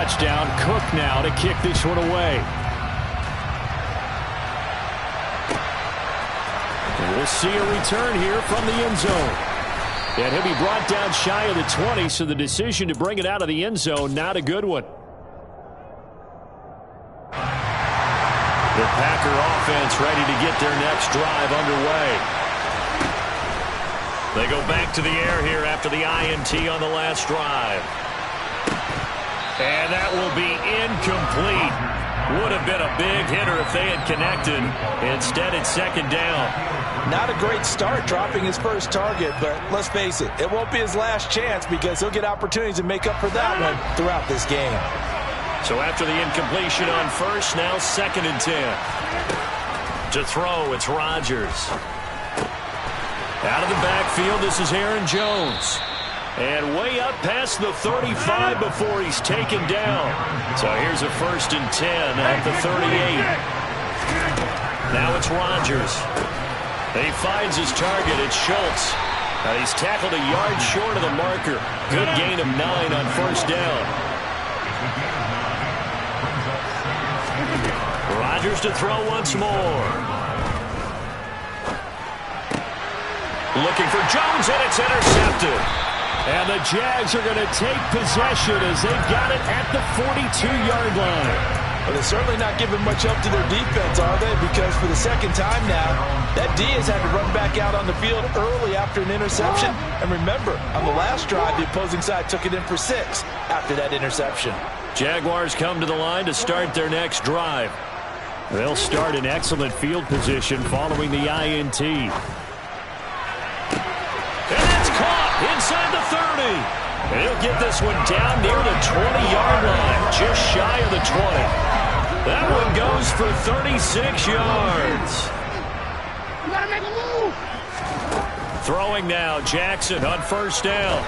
touchdown. Cook now to kick this one away. And we'll see a return here from the end zone. And he'll be brought down shy of the 20, so the decision to bring it out of the end zone, not a good one. The Packer offense ready to get their next drive underway. They go back to the air here after the INT on the last drive. And that will be incomplete. Would have been a big hitter if they had connected. Instead, it's second down. Not a great start dropping his first target, but let's face it, it won't be his last chance because he'll get opportunities to make up for that one throughout this game. So after the incompletion on first, now 2nd and 10. To throw, it's Rodgers. Out of the backfield, this is Aaron Jones. And way up past the 35 before he's taken down. So here's a 1st and 10 at the 38. Now it's Rodgers. He finds his target. It's Schultz. He's tackled a yard short of the marker. Good gain of 9 on first down. Rodgers to throw once more. Looking for Jones, and it's intercepted. And the Jags are going to take possession as they've got it at the 42-yard line. Well, they're certainly not giving much up to their defense, are they? Because for the second time now, that D has had to run back out on the field early after an interception. And remember, on the last drive, the opposing side took it in for 6 after that interception. Jaguars come to the line to start their next drive. They'll start in excellent field position following the INT. And it's caught inside the 30. And he'll get this one down near the 20-yard line, just shy of the 20. That one goes for 36 yards. You gotta make a move. Throwing now, Jackson on first down.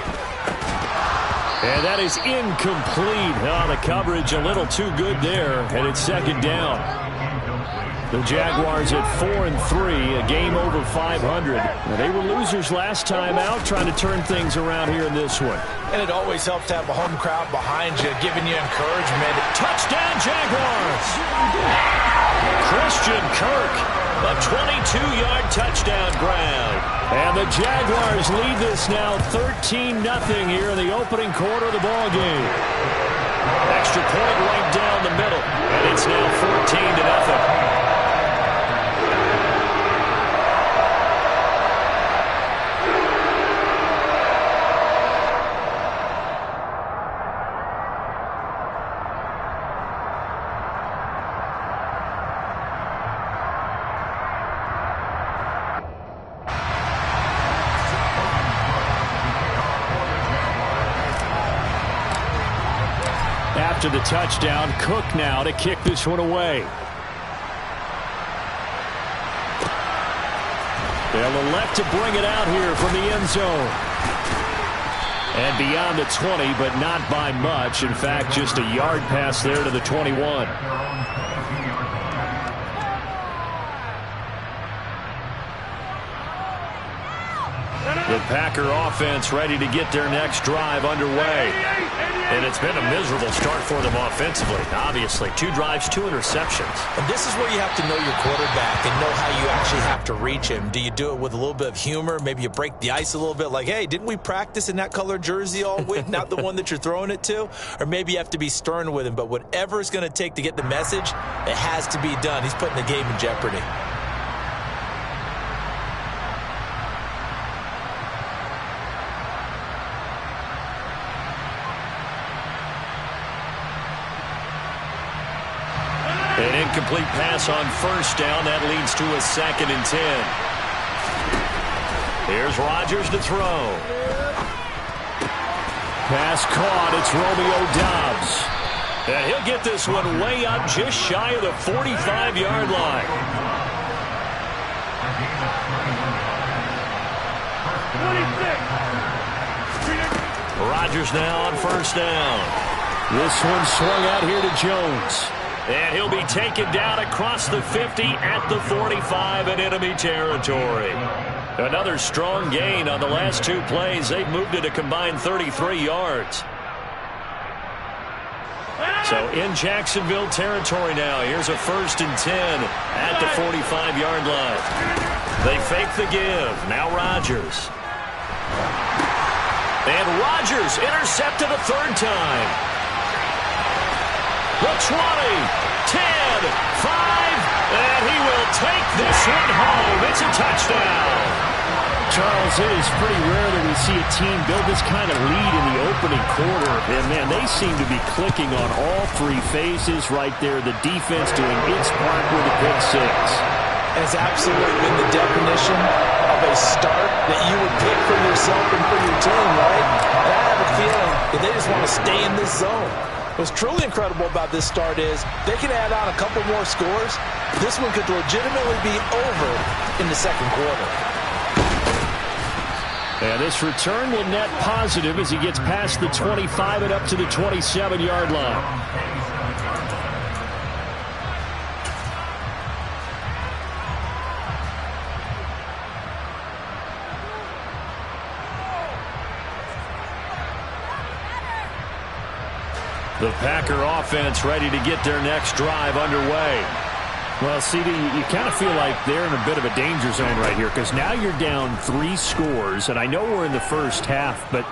And that is incomplete. Oh, the coverage a little too good there, and it's second down. The Jaguars at 4-3, a game over 500. Now, they were losers last time out, trying to turn things around here in this one. And it always helps to have a home crowd behind you, giving you encouragement. Touchdown, Jaguars! Christian Kirk, a 22-yard touchdown grab. And the Jaguars lead this now 13-0 here in the opening quarter of the ballgame. Extra point right down the middle, and it's now 14-0. After the touchdown, Cook now to kick this one away. They'll elect to bring it out here from the end zone. And beyond the 20, but not by much. In fact, just a yard pass there to the 21. The Packer offense ready to get their next drive underway. And it's been a miserable start for them offensively. Obviously, 2 drives, 2 interceptions. And this is where you have to know your quarterback and know how you actually have to reach him. Do you do it with a little bit of humor? Maybe you break the ice a little bit like, hey, didn't we practice in that color jersey all week, not the one that you're throwing it to? Or maybe you have to be stern with him. But whatever it's going to take to get the message, it has to be done. He's putting the game in jeopardy. An incomplete pass on first down. That leads to a 2nd and 10. Here's Rodgers to throw. Pass caught. It's Romeo Doubs. And he'll get this one way up just shy of the 45-yard line. Rodgers now on first down. This one swung out here to Jones. And he'll be taken down across the 50 at the 45 in enemy territory. Another strong gain on the last 2 plays. They've moved it a combined 33 yards. So in Jacksonville territory now. Here's a 1st and 10 at the 45-yard line. They fake the give. Now Rodgers. And Rodgers intercepted a 3rd time. The 20, 10, 5, and he will take this one home. It's a touchdown. Charles, it is pretty rare that we see a team build this kind of lead in the opening quarter. And, man, they seem to be clicking on all 3 phases right there. The defense doing its part with a pick 6. Has absolutely been the definition of a start that you would pick for yourself and for your team, right? And I have a feeling that they just want to stay in this zone. What's truly incredible about this start is they can add on a couple more scores. This one could legitimately be over in the 2nd quarter. And this return will net positive as he gets past the 25 and up to the 27-yard line. The Packer offense ready to get their next drive underway. Well, CD, you kind of feel like they're in a bit of a danger zone right here because now you're down 3 scores, and I know we're in the first half, but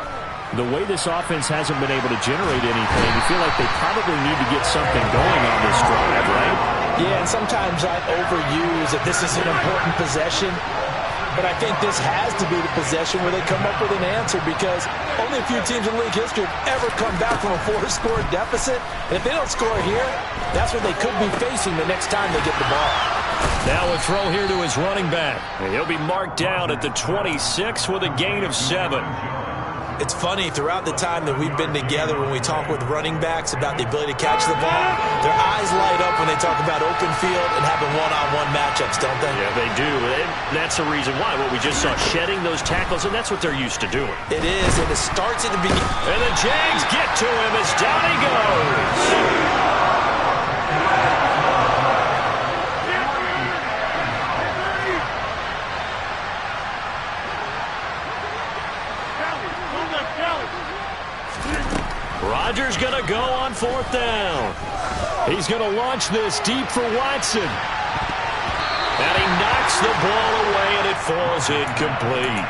the way this offense hasn't been able to generate anything, you feel like they probably need to get something going on this drive, right? Yeah, and sometimes I overuse that this is an important possession, but I think this has to be the possession where they come up with an answer because only a few teams in league history have ever come back from a 4-score deficit. And if they don't score here, that's what they could be facing the next time they get the ball. Now a throw here to his running back. He'll be marked down at the 26 with a gain of 7. It's funny, throughout the time that we've been together when we talk with running backs about the ability to catch the ball, their eyes light up when they talk about open field and having one-on-one matchups, don't they? Yeah, they do. And that's the reason why. What we just saw, shedding those tackles, and that's what they're used to doing. It is, and it starts at the beginning. And the Jags get to him as down he goes. Rodgers going to go on 4th down. He's going to launch this deep for Watson. And he knocks the ball away, and it falls incomplete.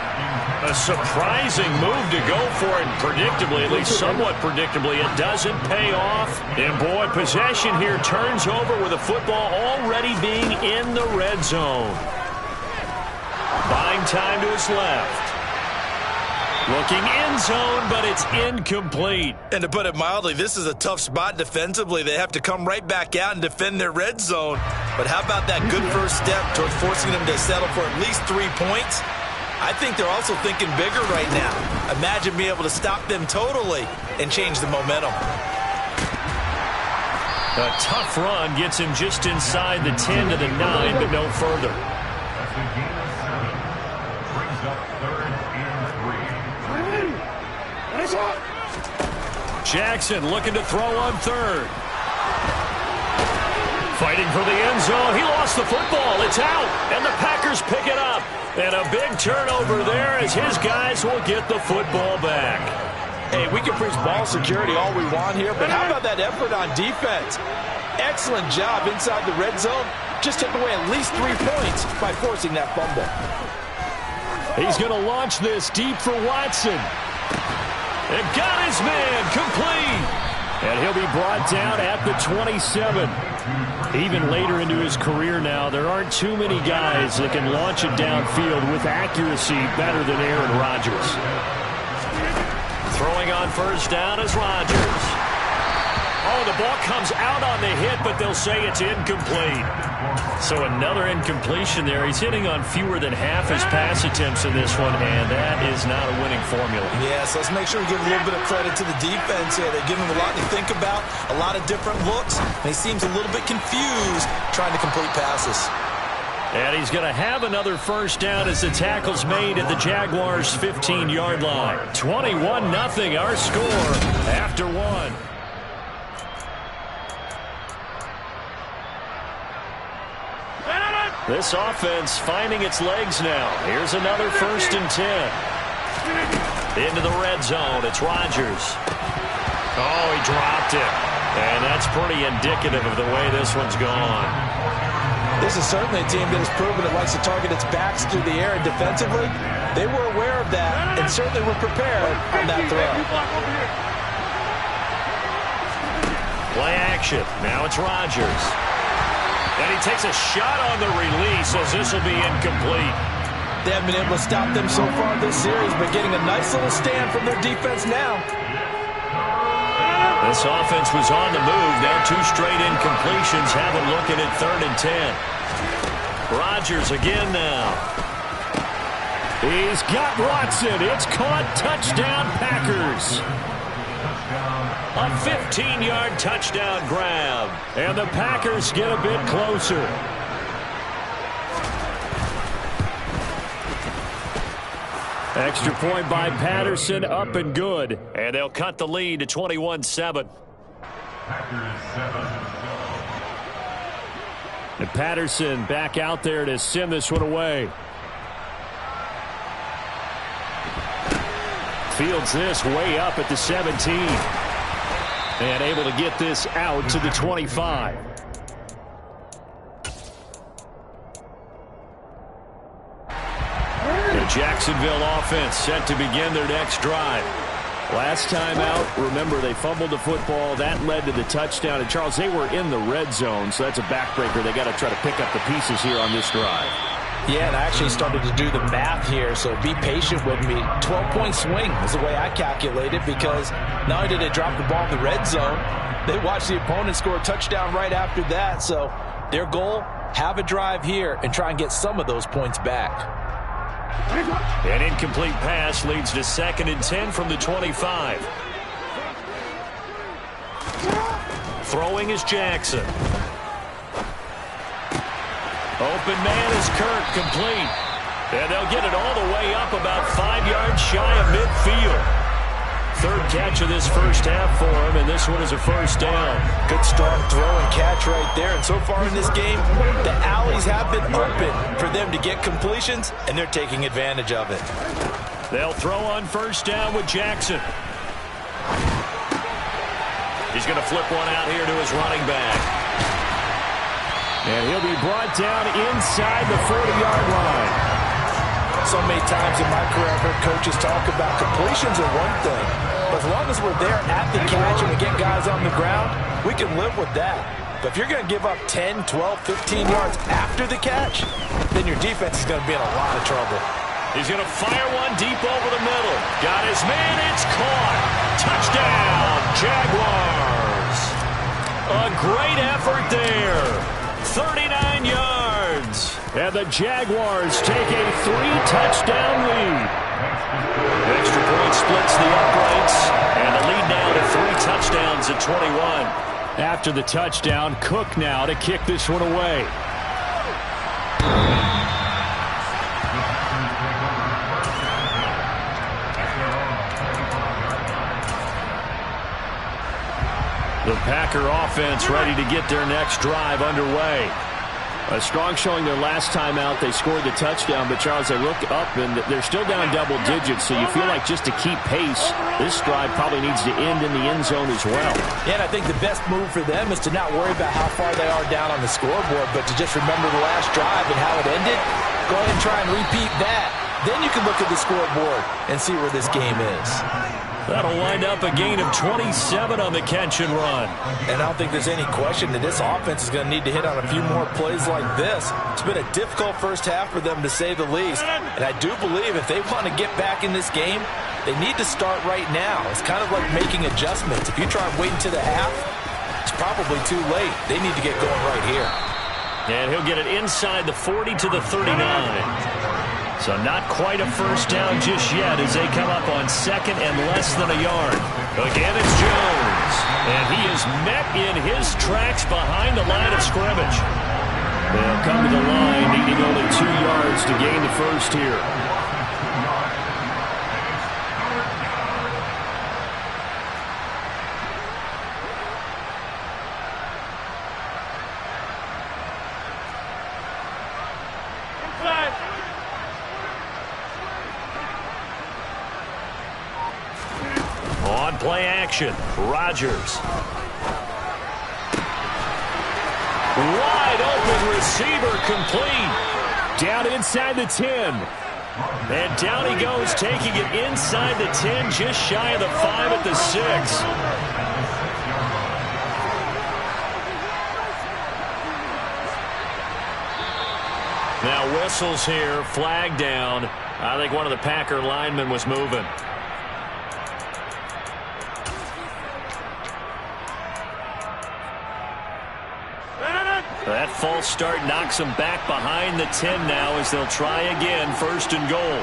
A surprising move to go for it, and predictably, at least somewhat predictably, it doesn't pay off. And, boy, possession here turns over with the football already being in the red zone. Buying time to his left. Looking end zone, but it's incomplete. And to put it mildly, this is a tough spot defensively. They have to come right back out and defend their red zone. But how about that good first step towards forcing them to settle for at least 3 points? I think they're also thinking bigger right now. Imagine being able to stop them totally and change the momentum. A tough run gets him just inside the 10 to the 9, but no further. Jackson looking to throw on 3rd. Fighting for the end zone. He lost the football. It's out. And the Packers pick it up. And a big turnover there as his guys will get the football back. Hey, we can preach ball security all we want here, but how about that effort on defense? Excellent job inside the red zone. Just took away at least 3 points by forcing that fumble. He's going to launch this deep for Watson. And got his man complete. And he'll be brought down at the 27. Even later into his career now, there aren't too many guys that can launch it downfield with accuracy better than Aaron Rodgers. Throwing on 1st down is Rodgers. Oh, the ball comes out on the hit, but they'll say it's incomplete. So another incompletion there. He's hitting on fewer than half his pass attempts in this one, and that is not a winning formula. Yes, let's make sure we give a little bit of credit to the defense here. They give him a lot to think about, a lot of different looks, and he seems a little bit confused trying to complete passes. And he's going to have another 1st down as the tackle's made at the Jaguars' 15-yard line. 21-0 our score after 1. This offense finding its legs now. Here's another 1st and 10. Into the red zone. It's Rodgers. Oh, he dropped it. And that's pretty indicative of the way this one's gone. This is certainly a team that has proven it likes to target its backs through the air, and defensively, they were aware of that and certainly were prepared on that throw. Play action. Now it's Rodgers. And he takes a shot on the release as this will be incomplete. They haven't been able to stop them so far this series, but getting a nice little stand from their defense now. This offense was on the move. Now 2 straight incompletions have them looking at 3rd and 10. Rodgers again now. He's got Watson. It's caught. Touchdown, Packers. A 15-yard touchdown grab. And the Packers get a bit closer. Extra point by Patterson, up and good. And they'll cut the lead to 21-7. And Patterson back out there to send this one away. Fields this way up at the 17. And able to get this out to the 25. The Jacksonville offense set to begin their next drive. Last time out, remember, they fumbled the football. That led to the touchdown. And, Charles, they were in the red zone, so that's a backbreaker. They got to try to pick up the pieces here on this drive. Yeah, and I actually started to do the math here, so be patient with me. 12-point swing is the way I calculate it, because not only did they drop the ball in the red zone, they watched the opponent score a touchdown right after that. So their goal, have a drive here and try and get some of those points back. An incomplete pass leads to 2nd and 10 from the 25. Throwing is Jackson. Open man is Kirk, complete. And they'll get it all the way up about 5 yards shy of midfield. 3rd catch of this first half for him, and this one is a first down. Good strong throw and catch right there. And so far in this game, the alleys have been open for them to get completions, and they're taking advantage of it. They'll throw on first down with Jackson. He's going to flip one out here to his running back. And he'll be brought down inside the 40-yard line. So many times in my career, I've heard coaches talk about completions are one thing. But as long as we're there at the catch and we get guys on the ground, we can live with that. But if you're going to give up 10, 12, 15 yards after the catch, then your defense is going to be in a lot of trouble. He's going to fire one deep over the middle. Got his man. It's caught. Touchdown, Jaguars. A great effort there. 39 yards. And the Jaguars take a 3-touchdown lead. Extra point splits the uprights. And the lead now to 3 touchdowns at 21. After the touchdown, Cook now to kick this one away. The Packer offense ready to get their next drive underway. A strong showing their last time out. They scored the touchdown, but, Charles, they look up, and they're still down double digits, so you feel like just to keep pace, this drive probably needs to end in the end zone as well. Yeah, and I think the best move for them is to not worry about how far they are down on the scoreboard, but to just remember the last drive and how it ended. Go ahead and try and repeat that. Then you can look at the scoreboard and see where this game is. That'll wind up a gain of 27 on the catch and run. And I don't think there's any question that this offense is going to need to hit on a few more plays like this. It's been a difficult first half for them, to say the least. And I do believe if they want to get back in this game, they need to start right now. It's kind of like making adjustments. If you try and wait until the half, it's probably too late. They need to get going right here. And he'll get it inside the 40 to the 39. So not quite a first down just yet as they come up on 2nd and less than a yard. Again, it's Jones. And he is met in his tracks behind the line of scrimmage. They'll come to the line, needing only 2 yards to gain the first here. On play action, Rodgers. Wide open receiver complete. Down inside the 10. And down he goes, taking it inside the 10, just shy of the 5 at the 6. Now whistles here, flag down. I think one of the Packer linemen was moving. That false start knocks them back behind the 10 now as they'll try again, 1st and goal.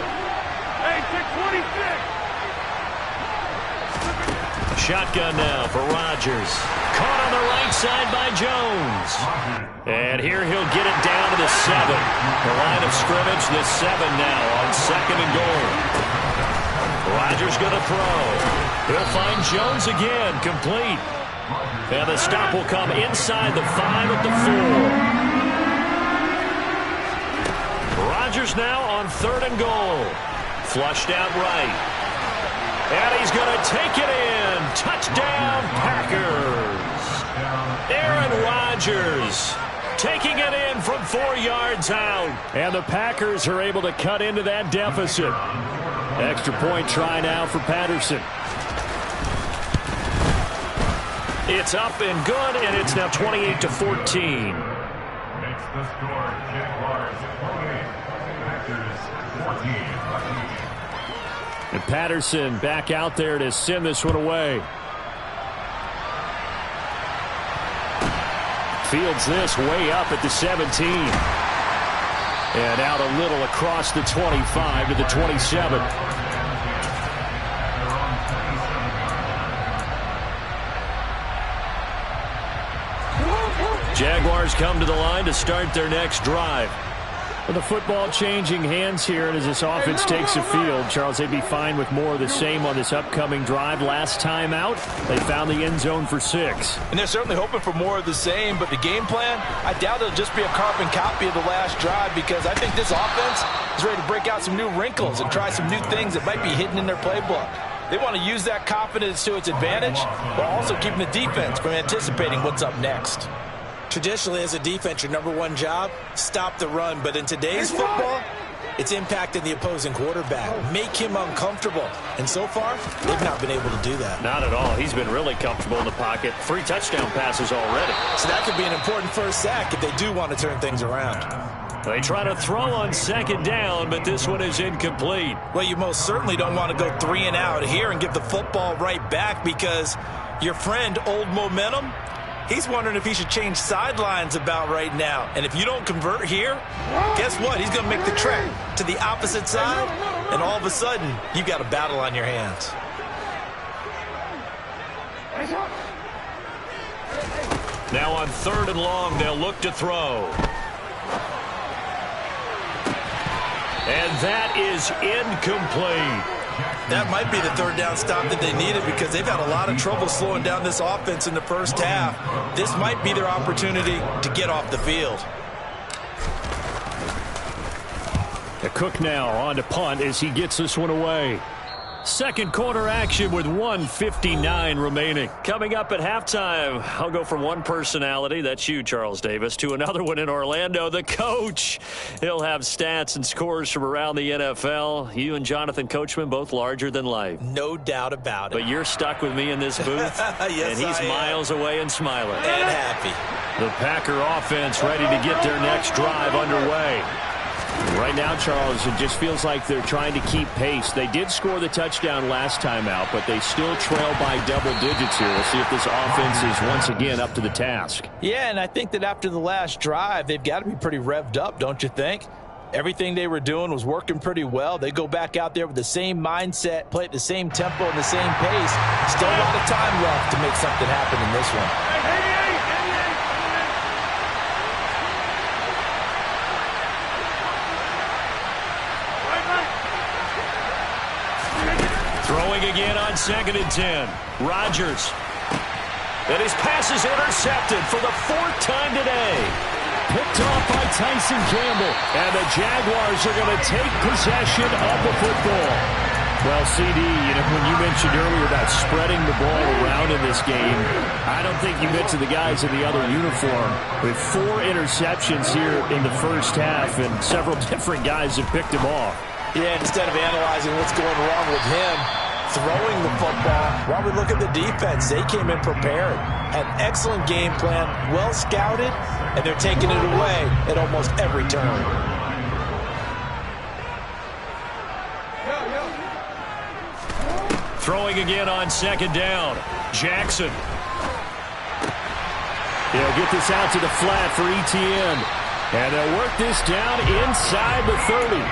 Hey, 626. Shotgun now for Rodgers. Caught on the right side by Jones. And here he'll get it down to the 7. The line of scrimmage, the 7 now on 2nd and goal. Rodgers going to throw. He'll find Jones again, complete. And the stop will come inside the 5 at the 4. Rodgers now on 3rd and goal. Flushed out right. And he's going to take it in. Touchdown, Packers. Aaron Rodgers taking it in from 4 yards out. And the Packers are able to cut into that deficit. Extra point try now for Patterson. It's up and good, and it's now 28-14. Makes the score, Jaguars 28, Packers 14. And Patterson back out there to send this one away. Fields this way up at the 17. And out a little across the 25 to the 27. Jaguars come to the line to start their next drive. With the football changing hands here, and as this offense takes the field, Charles, they'd be fine with more of the same on this upcoming drive. Last time out, they found the end zone for 6. And they're certainly hoping for more of the same, but the game plan, I doubt it'll just be a carbon copy of the last drive, because I think this offense is ready to break out some new wrinkles and try some new things that might be hidden in their playbook. They want to use that confidence to its advantage, while also keeping the defense from anticipating what's up next. Traditionally, as a defense, your number one job, stop the run. But in today's football, it's impacting the opposing quarterback. Make him uncomfortable. And so far, they've not been able to do that. Not at all. He's been really comfortable in the pocket. 3 touchdown passes already. So that could be an important first sack if they do want to turn things around. They try to throw on 2nd down, but this one is incomplete. Well, you most certainly don't want to go 3 and out here and give the football right back, because your friend, Old Momentum, he's wondering if he should change sidelines about right now. And if you don't convert here, guess what? He's going to make the trek to the opposite side, and all of a sudden, you've got a battle on your hands. Now on 3rd and long, they'll look to throw. And that is incomplete. That might be the 3rd down stop that they needed, because they've had a lot of trouble slowing down this offense in the first half. This might be their opportunity to get off the field. The Cook now on to punt as he gets this one away. Second quarter action with 1:59 remaining. Coming up at halftime, I'll go from one personality, that's you, Charles Davis, to another one in Orlando, the coach. He'll have stats and scores from around the NFL. You and Jonathan Coachman, both larger than life. No doubt about it. But you're stuck with me in this booth, yes, and he's miles away and smiling. And happy. The Packer offense ready to get their next drive underway. Right now, Charles, it just feels like they're trying to keep pace. They did score the touchdown last time out, but they still trail by double digits here. We'll see if this offense is once again up to the task. Yeah, and I think that after the last drive, they've got to be pretty revved up, don't you think? Everything they were doing was working pretty well. They go back out there with the same mindset, play at the same tempo and the same pace. Still a lot of time left to make something happen in this one. Throwing again on 2nd and 10. Rodgers. And his pass is intercepted for the 4th time today. Picked off by Tyson Campbell. And the Jaguars are going to take possession of the football. Well, CD, when you mentioned earlier about spreading the ball around in this game, I don't think you mentioned the guys in the other uniform. With 4 interceptions here in the first half, and several different guys have picked him off. Yeah, instead of analyzing what's going wrong with him throwing the football, while we look at the defense, they came in prepared. Had an excellent game plan, well scouted, and they're taking it away at almost every turn. Throwing again on second down. Jackson. They'll get this out to the flat for Etienne. And they'll work this down inside the 30.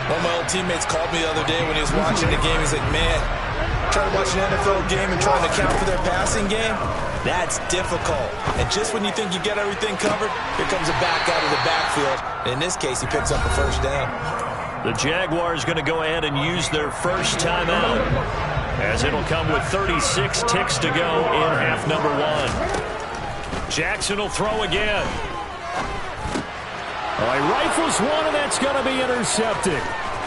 One of my old teammates called me the other day when he was watching the game. He's like, man, trying to watch an NFL game and trying to account for their passing game, that's difficult. And just when you think you get everything covered, here comes a back out of the backfield. In this case, he picks up a first down. The Jaguars going to go ahead and use their first timeout, as it'll come with 36 ticks to go in half number 1. Jackson will throw again. He rifles one, and that's going to be intercepted.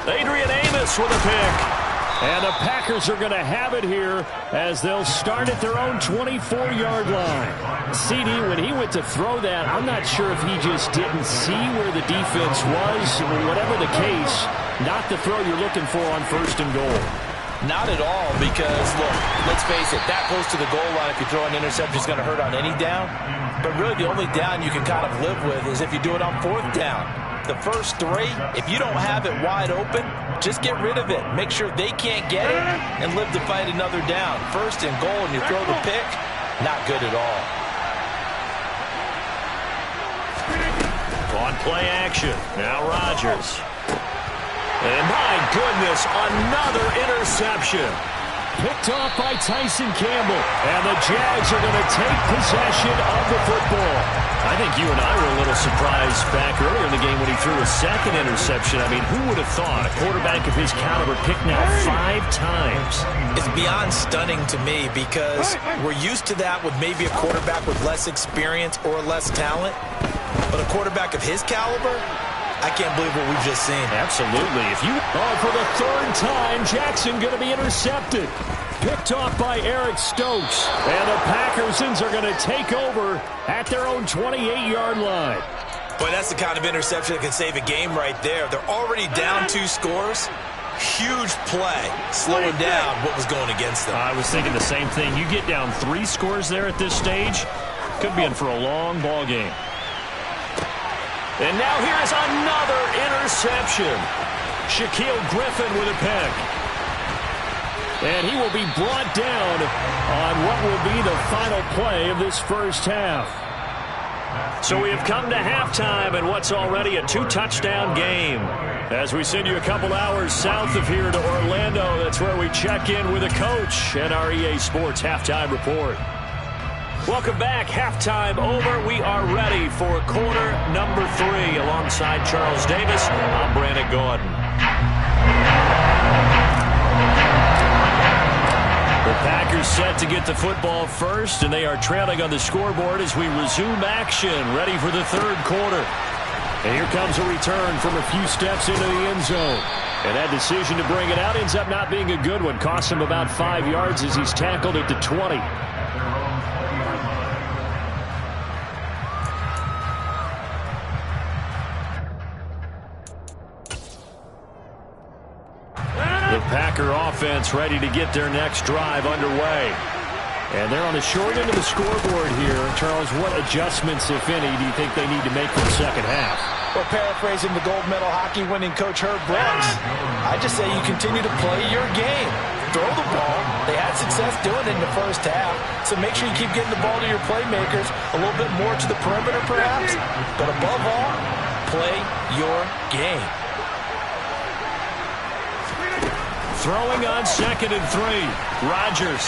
Adrian Amos with a pick. And the Packers are going to have it here as they'll start at their own 24-yard line. CD, when he went to throw that, I'm not sure if he just didn't see where the defense was. Whatever the case, not the throw you're looking for on first and goal. Not at all, because, look, let's face it, that goes to the goal line. If you throw an interception, it's going to hurt on any down. But really, the only down you can kind of live with is if you do it on 4th down. The first 3, if you don't have it wide open, just get rid of it. Make sure they can't get it and live to fight another down. First and goal, and you throw the pick, not good at all. On play action, now Rodgers. And my goodness, another interception. Picked off by Tyson Campbell. And the Jags are going to take possession of the football. I think you and I were a little surprised back earlier in the game when he threw a second interception. I mean, who would have thought a quarterback of his caliber picked now 5 times? It's beyond stunning to me because we're used to that with maybe a quarterback with less experience or less talent. But a quarterback of his caliber, I can't believe what we've just seen. Absolutely. For the 3rd time, Jackson going to be intercepted. Picked off by Eric Stokes. And the Packersons are going to take over at their own 28-yard line. Boy, that's the kind of interception that can save a game right there. They're already down 2 scores. Huge play, slowing down what was going against them. I was thinking the same thing. You get down 3 scores there at this stage, could be in for a long ball game. And now here is another interception. Shaquille Griffin with a pick. And he will be brought down on what will be the final play of this first half. So we have come to halftime in what's already a 2-touchdown game. As we send you a couple hours south of here to Orlando, that's where we check in with a coach and our EA Sports Halftime Report. Welcome back. Halftime over. We are ready for quarter number 3. Alongside Charles Davis, I'm Brandon Gordon. The Packers set to get the football first, and they are trailing on the scoreboard as we resume action, ready for the 3rd quarter. And here comes a return from a few steps into the end zone. And that decision to bring it out ends up not being a good one. Costs him about 5 yards as he's tackled at the 20. The Packer offense ready to get their next drive underway. And they're on the short end of the scoreboard here. Charles, what adjustments, if any, do you think they need to make for the second half? Well, paraphrasing the gold medal hockey winning coach Herb Brooks, I just say you continue to play your game. Throw the ball. They had success doing it in the first half, so make sure you keep getting the ball to your playmakers, a little bit more to the perimeter perhaps, but above all, play your game. Throwing on 2nd and 3. Rodgers.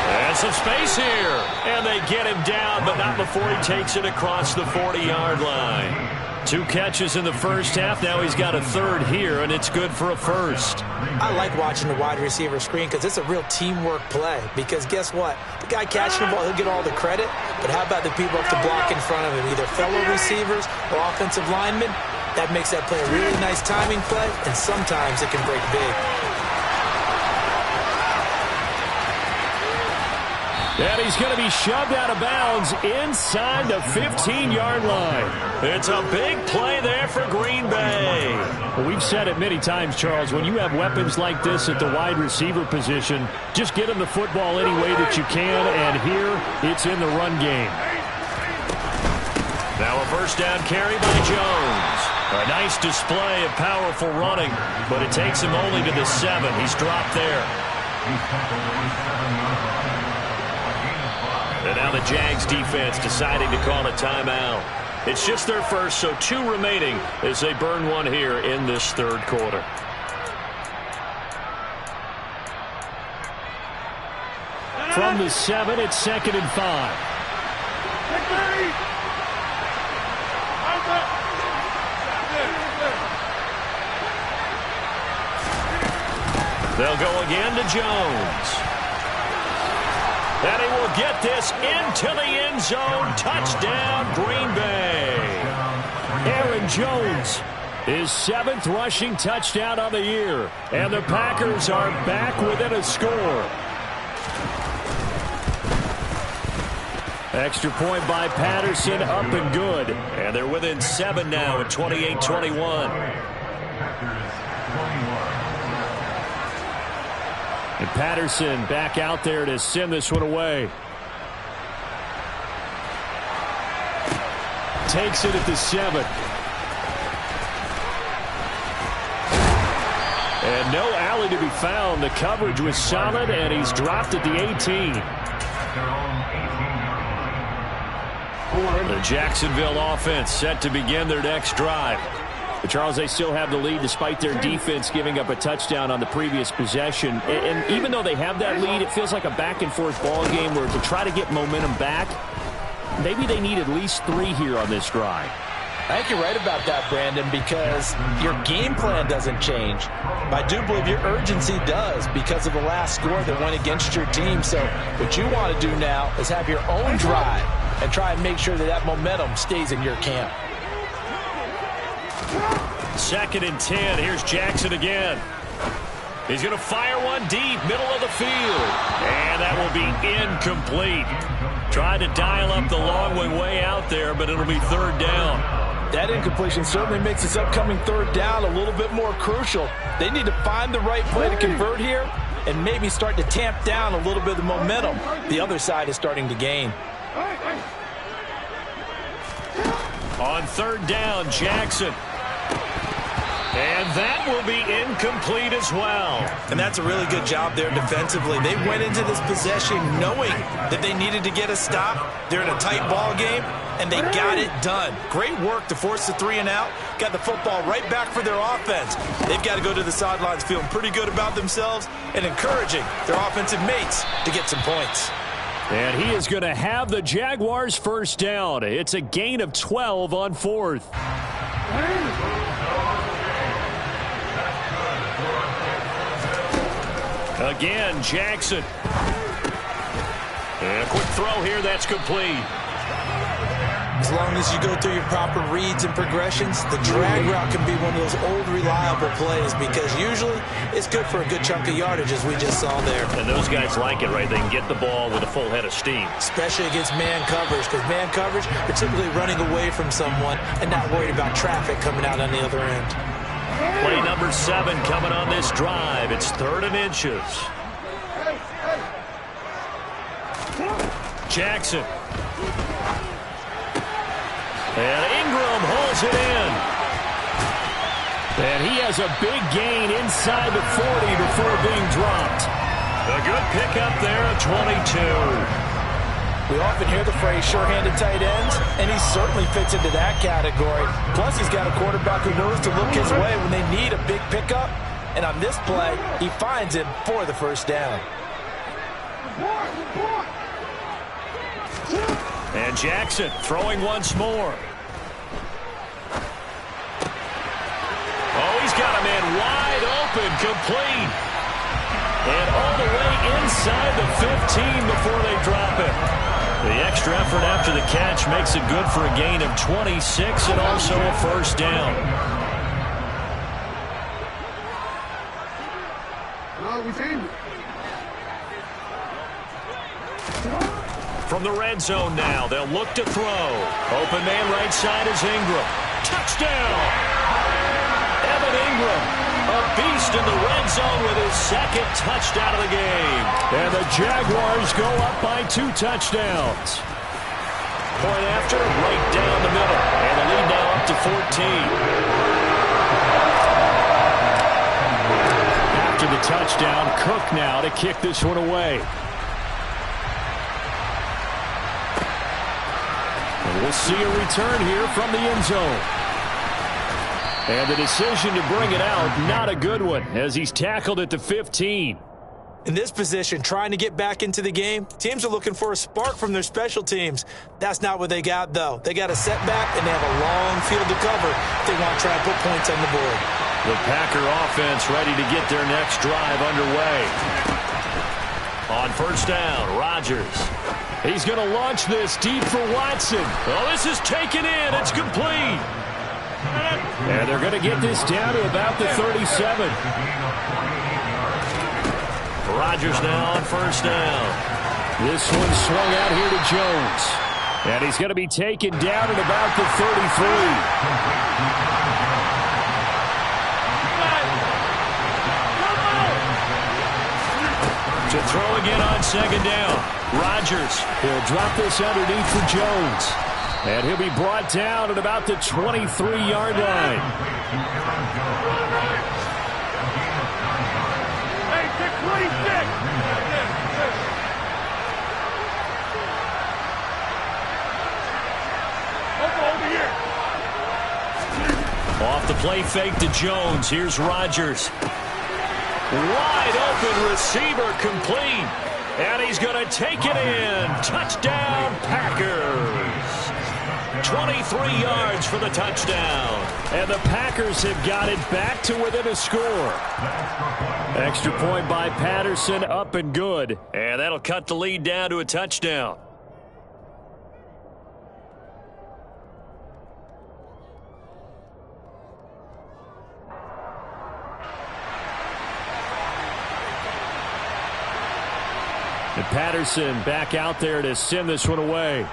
And some space here. And they get him down, but not before he takes it across the 40-yard line. 2 catches in the first half. Now he's got a 3rd here, and it's good for a first. I like watching the wide receiver screen because it's a real teamwork play. Because guess what? The guy catching the ball, he'll get all the credit. But how about the people up to block in front of him, either fellow receivers or offensive linemen? That makes that play a really nice timing play, and sometimes it can break big. And he's going to be shoved out of bounds inside the 15-yard line. It's a big play there for Green Bay. Well, we've said it many times, Charles, when you have weapons like this at the wide receiver position, just get them the football any way that you can, and here it's in the run game. Now a first down carry by Jones. A nice display of powerful running, but it takes him only to the 7. He's dropped there. And now the Jags defense deciding to call a timeout. It's just their first, so 2 remaining as they burn one here in this third quarter. From the 7, it's 2nd and 5. They'll go again to Jones. And he will get this into the end zone. Touchdown, Green Bay. Aaron Jones, his 7th rushing touchdown of the year. And the Packers are back within a score. Extra point by Patterson, up and good. And they're within 7 now at 28-21. And Patterson back out there to send this one away. Takes it at the 7. And no alley to be found. The coverage was solid, and he's dropped at the 18. The Jacksonville offense set to begin their next drive. But Charles, they still have the lead despite their defense giving up a touchdown on the previous possession. And even though they have that lead, it feels like a back-and-forth ball game where to try to get momentum back, maybe they need at least 3 here on this drive. I think you're right about that, Brandon, because your game plan doesn't change. But I do believe your urgency does because of the last score that went against your team. So what you want to do now is have your own drive and try and make sure that that momentum stays in your camp. 2nd and 10. Here's Jackson again. He's going to fire one deep, middle of the field. And that will be incomplete. Tried to dial up the long way out there, but it'll be 3rd down. That incompletion certainly makes this upcoming 3rd down a little bit more crucial. They need to find the right play to convert here and maybe start to tamp down a little bit of the momentum the other side is starting to gain. On 3rd down, Jackson. And that will be incomplete as well. And that's a really good job there defensively. They went into this possession knowing that they needed to get a stop. They're in a tight ball game, and they got it done. Great work to force the 3 and out. Got the football right back for their offense. They've got to go to the sidelines feeling pretty good about themselves and encouraging their offensive mates to get some points. And he is going to have the Jaguars' first down. It's a gain of 12 on 4th. Again, Jackson. And a quick throw here, that's complete. As long as you go through your proper reads and progressions, the drag route can be one of those old reliable plays because usually it's good for a good chunk of yardage as we just saw there. And those guys like it, right? They can get the ball with a full head of steam. Especially against man coverage because man coverage, you're typically running away from someone and not worried about traffic coming out on the other end. Play number 7 coming on this drive. It's 3rd and inches. Jackson. And Ingram holds it in. And he has a big gain inside the 40 before being dropped. A good pickup there at 22. We often hear the phrase sure-handed tight ends, and he certainly fits into that category. Plus, he's got a quarterback who knows to look his way when they need a big pickup. And on this play, he finds him for the first down. And Jackson throwing once more. Oh, he's got a man wide open, complete. And all the way inside the 15 before they drop it. The extra extra effort after the catch makes it good for a gain of 26 and also a first down. From the red zone now, they'll look to throw. Open man right side is Ingram. Touchdown! Evan Ingram, a beast in the red zone with his second touchdown of the game. And the Jaguars go up by 2 touchdowns. Point after, right down the middle. And the lead now up to 14. After the touchdown, Cook now to kick this one away. And we'll see a return here from the end zone. And the decision to bring it out, not a good one, as he's tackled at the 15. In this position, trying to get back into the game, teams are looking for a spark from their special teams. That's not what they got, though. They got a setback, and they have a long field to cover if they want to try and put points on the board. The Packer offense ready to get their next drive underway. On first down, Rodgers. He's going to launch this deep for Watson. Oh, this is taken in. It's complete. And they're going to get this down to about the 37. Rodgers now on first down. This one swung out here to Jones. And he's going to be taken down at about the 33. To throw again on second down. Rodgers. He'll drop this underneath for Jones. And he'll be brought down at about the 23-yard line. Hey, take 26. Over here. Off the play fake to Jones. Here's Rodgers. Wide open receiver complete. And he's going to take it in. Touchdown, Packers. 23 yards for the touchdown. And the Packers have got it back to within a score. Extra point by Patterson, up and good. And that'll cut the lead down to a touchdown. And Patterson back out there to send this one away.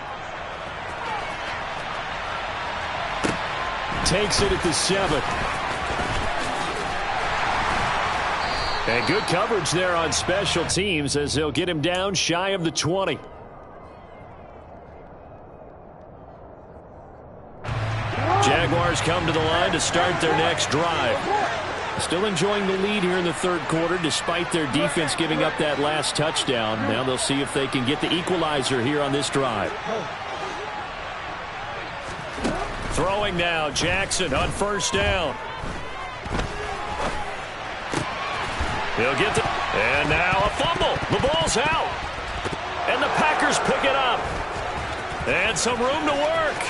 Takes it at the 7. And good coverage there on special teams as they'll get him down shy of the 20. Jaguars come to the line to start their next drive. Still enjoying the lead here in the third quarter despite their defense giving up that last touchdown. Now they'll see if they can get the equalizer here on this drive. Throwing now, Jackson on first down. He'll get the... And now a fumble. The ball's out. And the Packers pick it up. And some room to work.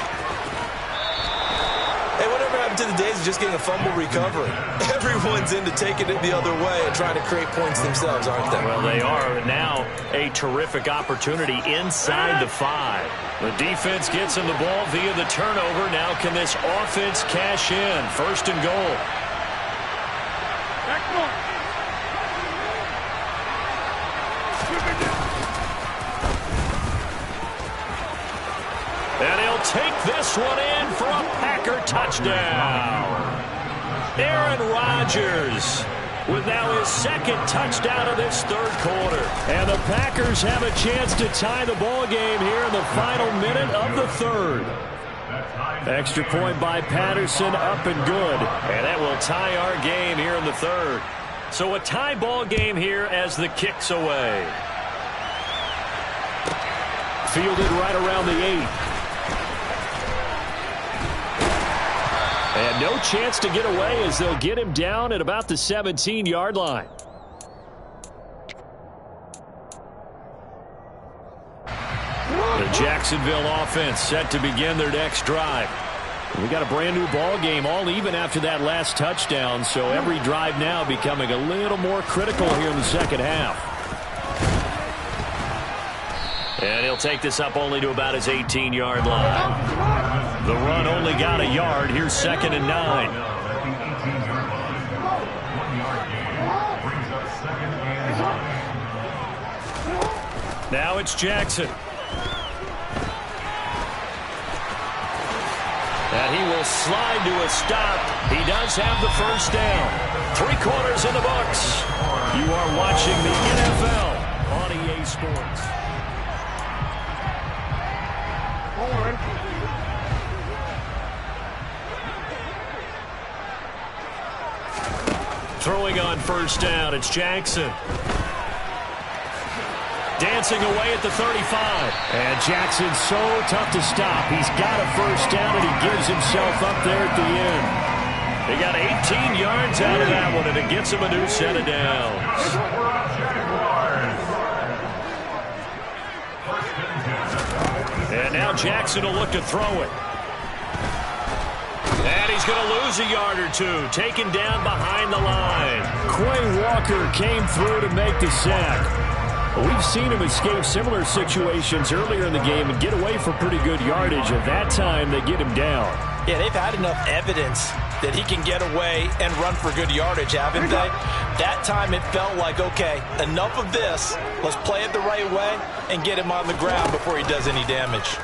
Hey, whatever happened to the days of just getting a fumble recovery? Everyone's into taking it the other way and trying to create points themselves, aren't they? Well, they are. Now a terrific opportunity inside the 5. The defense gets him the ball via the turnover. Now can this offense cash in? First and goal. Back north. And he'll take this one in for a Packer touchdown. Aaron Rodgers with now his second touchdown of this third quarter. And the Packers have a chance to tie the ball game here in the final minute of the third. Extra point by Patterson, up and good. And that will tie our game here in the third. So a tie ball game here as the kick's away. Fielded right around the 8. And no chance to get away as they'll get him down at about the 17-yard line. The Jacksonville offense set to begin their next drive. We got a brand new ball game, all even after that last touchdown, so every drive now becoming a little more critical here in the second half. And he'll take this up only to about his 18-yard line. The run only got a yard. Here's 2nd and 9. Now it's Jackson. And he will slide to a stop. He does have the first down. 3 quarters in the books. You are watching the NFL on EA Sports. Throwing on first down, it's Jackson. Dancing away at the 35. And Jackson's so tough to stop. He's got a first down, and he gives himself up there at the end. They got 18 yards out of that one, and it gets him a new set of downs. And now Jackson will look to throw it. And he's going to lose a yard or two, taken down behind the line. Quay Walker came through to make the sack. We've seen him escape similar situations earlier in the game and get away for pretty good yardage. At that time, they get him down. Yeah, they've had enough evidence that he can get away and run for good yardage, haven't they? That time it felt like, okay, enough of this. Let's play it the right way and get him on the ground before he does any damage.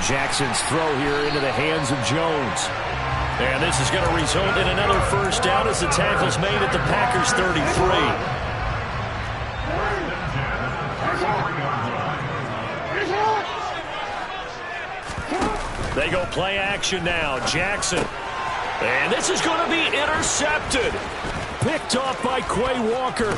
Jackson's throw here into the hands of Jones. And this is going to result in another first down as the tackle's made at the Packers' 33. They go play action now. Jackson. And this is going to be intercepted. Picked off by Quay Walker.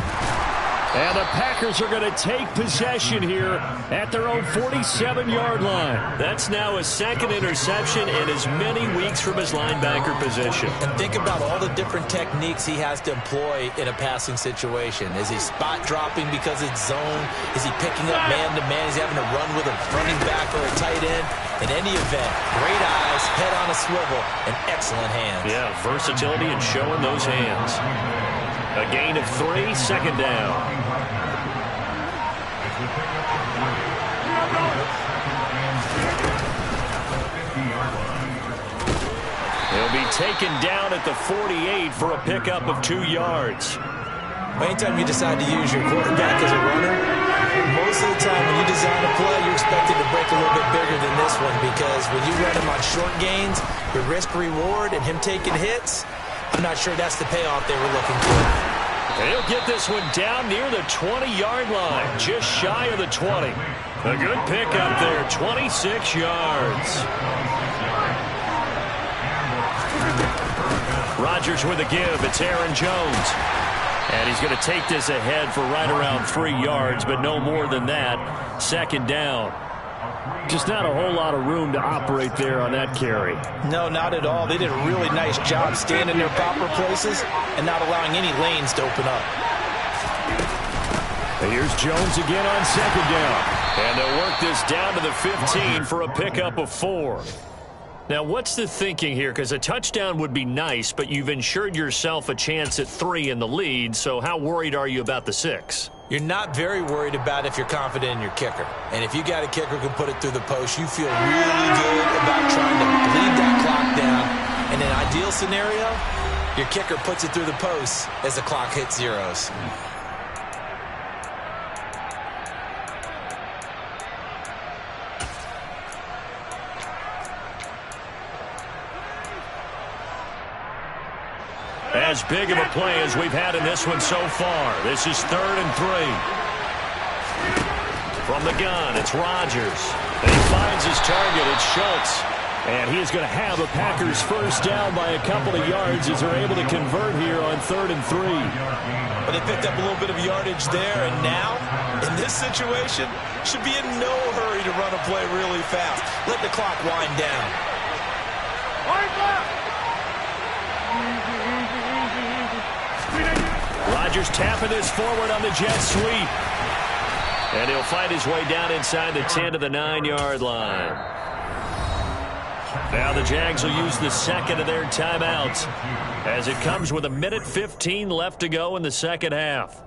And the Packers are going to take possession here at their own 47-yard line. That's now his 2nd interception in as many weeks from his linebacker position. And think about all the different techniques he has to employ in a passing situation. Is he spot dropping because it's zone? Is he picking up man-to-man? Is he having to run with a running back or a tight end? In any event, great eyes, head on a swivel, and excellent hands. Yeah, versatility and showing those hands. A gain of 3, 2nd down. He'll be taken down at the 48 for a pickup of 2 yards. Anytime you decide to use your quarterback as a runner, most of the time when you design a play, you're expected to break a little bit bigger than this one, because when you run him on short gains, the risk-reward and him taking hits, I'm not sure that's the payoff they were looking for. He'll get this one down near the 20-yard line, just shy of the 20. A good pickup there, 26 yards. Rodgers with a give. It's Aaron Jones. And he's going to take this ahead for right around 3 yards, but no more than that. 2nd down. Just not a whole lot of room to operate there on that carry. No, not at all. They did a really nice job staying in their proper places and not allowing any lanes to open up. And here's Jones again on 2nd down. And they'll work this down to the 15 for a pickup of 4. Now, what's the thinking here? Because a touchdown would be nice, but you've ensured yourself a chance at 3 in the lead, so how worried are you about the 6? You're not very worried about if you're confident in your kicker. And if you got a kicker who can put it through the post, you feel really good about trying to bleed that clock down. In an ideal scenario, your kicker puts it through the post as the clock hits zeros. As big of a play as we've had in this one so far. This is 3rd and 3. From the gun, it's Rodgers. And he finds his target. It's Schultz. And he is going to have a Packers first down by a couple of yards as they're able to convert here on 3rd and 3. But they picked up a little bit of yardage there, and now, in this situation, should be in no hurry to run a play really fast. Let the clock wind down. Rodgers tapping this forward on the jet sweep. And he'll fight his way down inside the 10 to the 9-yard line. Now the Jags will use the 2nd of their timeouts as it comes with 1:15 left to go in the 2nd half.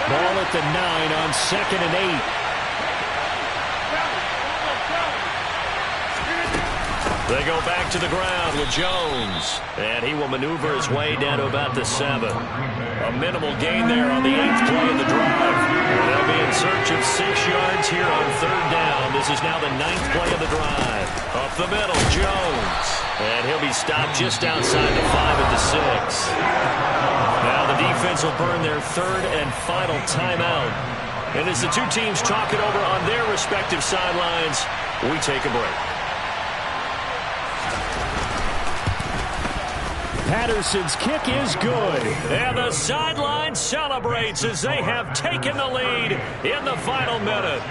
Ball at the 9 on 2nd and 8. They go back to the ground with Jones. And he will maneuver his way down to about the 7. A minimal gain there on the 8th play of the drive. And they'll be in search of 6 yards here on 3rd down. This is now the 9th play of the drive. Up the middle, Jones. And he'll be stopped just outside the 5 at the 6. Now the defense will burn their 3rd and final timeout. And as the two teams talk it over on their respective sidelines, we take a break. Patterson's kick is good. And the sideline celebrates as they have taken the lead in the final minute.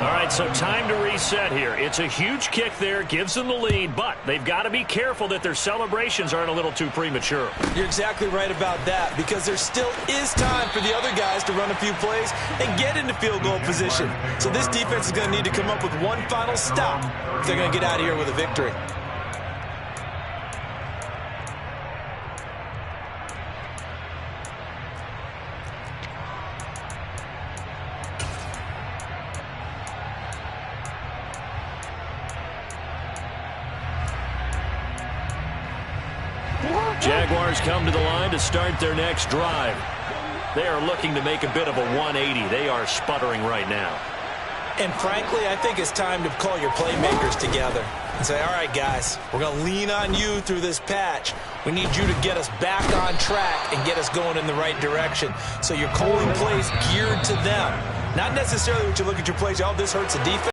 All right, so time to reset here. It's a huge kick there, gives them the lead, but they've got to be careful that their celebrations aren't a little too premature. You're exactly right about that, because there still is time for the other guys to run a few plays and get into field goal position. So this defense is going to need to come up with one final stop if they're going to get out of here with a victory. Jaguars come to the line to start their next drive. They are looking to make a bit of a 180. They are sputtering right now. And frankly, I think it's time to call your playmakers together and say, all right, guys, we're going to lean on you through this patch. We need you to get us back on track and get us going in the right direction. So you're calling plays geared to them. Not necessarily what you look at your plays, oh, this hurts the defense.